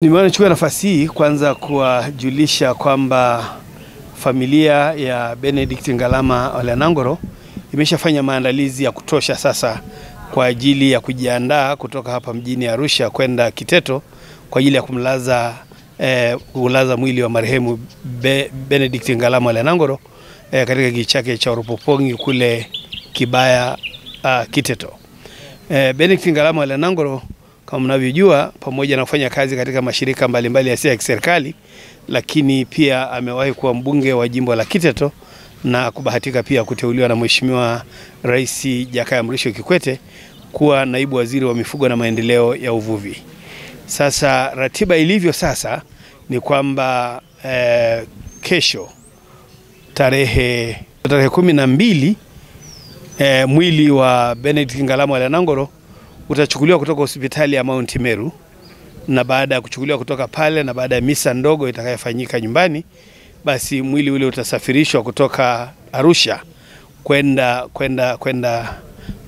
Nimechukua nafasi hii kwanza kuwajulisha kwamba familia ya Benedict Ngalama Ole Nangolo imeshafanya maandalizi ya kutosha sasa kwa ajili ya kujiandaa kutoka hapa mjini Arusha kwenda Kiteto kwa ajili ya kulaza mwili wa marehemu Benedict Ngalama Ole Nangolo katika kijiji chake cha Oropopongi kule Kibaya, Kiteto. Benedict Ngalama Ole Nangolo, kama mnavyojua, pamoja na kufanya kazi katika mashirika mbalimbali yasiyo ya kiserikali, lakini pia amewahi kuwa mbunge wa jimbo la Kiteto na kubahatika pia kuteuliwa na Mheshimiwa Rais Jakaya Mrisho Kikwete kuwa naibu waziri wa mifugo na maendeleo ya uvuvi. Sasa ratiba ilivyo sasa ni kwamba kesho tarehe 12 mwili wa Benedict Ngalama Ole Nangolo utachukuliwa kutoka hospitali ya Mount Meru, na baada ya kuchukuliwa kutoka pale na baada ya misa ndogo itakayofanyika nyumbani, basi mwili ule utasafirishwa kutoka Arusha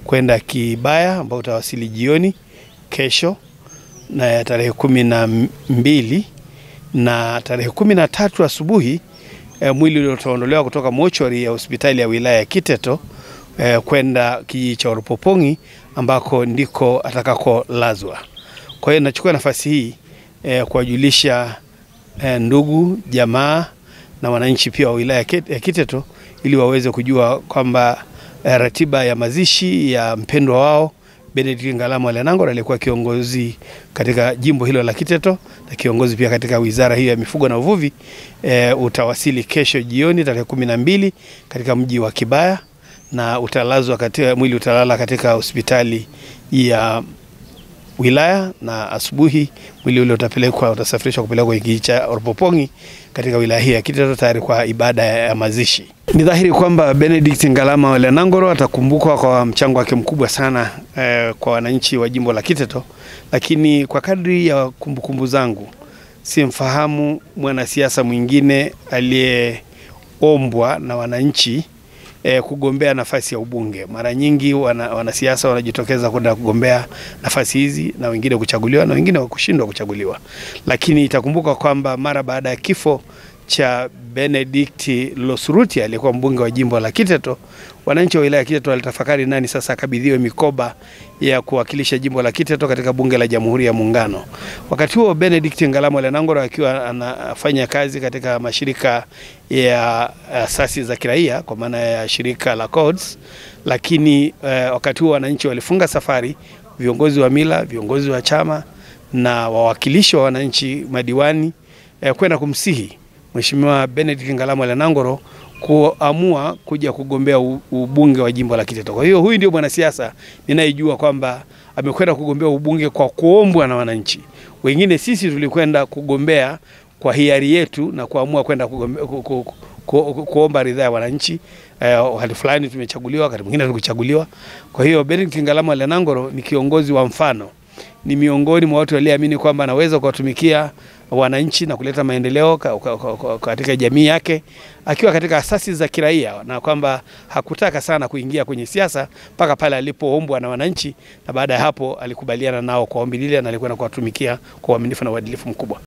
kwenda Kibaya, ambao utawasili jioni kesho na tarehe 12, na tarehe 13 asubuhi mwili ule utaondolewa kutoka mochwari ya hospitali ya wilaya ya Kiteto kwenda kijiji cha Oropopongi ambako ndiko atakakolazwa. Kwa hiyo nachukua nafasi hii kuwajulisha ndugu, jamaa na wananchi pia wa wilaya ya Kiteto ili waweze kujua kwamba ratiba ya mazishi ya mpendwa wao Benedict Ngalama Ole Nangolo, alikuwa kiongozi katika jimbo hilo la Kiteto na kiongozi pia katika wizara hiyo ya mifugo na uvuvi, utawasili kesho jioni tarehe 12 katika mji wa Kibaya, na mwili utalala katika hospitali ya wilaya, na asubuhi mwili ule utasafirishwa kupelekwa kijiji cha Oropopongi katika wilaya hii ya Kiteto tayari kwa ibada ya mazishi. Ni dhahiri kwamba Benedict Ngalama Ole Nangolo atakumbukwa kwa mchango wake mkubwa sana kwa wananchi wa jimbo la Kiteto, lakini kwa kadri ya kumbukumbu zangu simfahamu mwanasiasa mwingine aliyeombwa na wananchi kugombea nafasi ya ubunge. Mara nyingi wanasiasa wanajitokeza kwenda kugombea nafasi hizi, na wengine kuchaguliwa na wengine kushindwa kuchaguliwa. Lakini itakumbuka kwamba mara baada ya kifo cha Benedict Losuruti aliyekuwa mbunge wa jimbo la Kiteto, wananchi wa wilaya ya Kiteto walitafakari nani sasa akabidhiwe mikoba ya kuwakilisha jimbo la Kiteto katika bunge la Jamhuri ya Muungano. Wakati huo Benedict Ngalama Ole Nangolo akiwa anafanya kazi katika mashirika ya asasi za kiraia kwa maana ya shirika la Codes, lakini wakati huo wananchi walifunga safari, viongozi wa mila, viongozi wa chama na wawakilishi wa wananchi, madiwani, kwenda kumsihi Mheshimiwa Benedict Ngalama Ole Nangolo kuamua kuja kugombea ubunge wa jimbo la Kiteto. Kwa hiyo huyu ndio mwanasiasa ninayejua kwamba amekwenda kugombea ubunge kwa kuombwa na wananchi. Wengine sisi tulikwenda kugombea kwa hiari yetu na kuamua kwenda kuomba ridhaa ya wananchi. Hali fulani tumechaguliwa, wakati mwingine tukuchaguliwa. Kwa hiyo Benedict Ngalama Ole Nangolo ni kiongozi wa mfano. Ni miongoni mwa watu walioamini kwamba anaweza kuwatumikia wananchi na kuleta maendeleo katika jamii yake akiwa katika asasi za kiraia, na kwamba hakutaka sana kuingia kwenye siasa mpaka pale alipoombwa na wananchi, na baada ya hapo alikubaliana nao kwa ombi lile na alikwenda kuwatumikia kwa uaminifu na uadilifu mkubwa.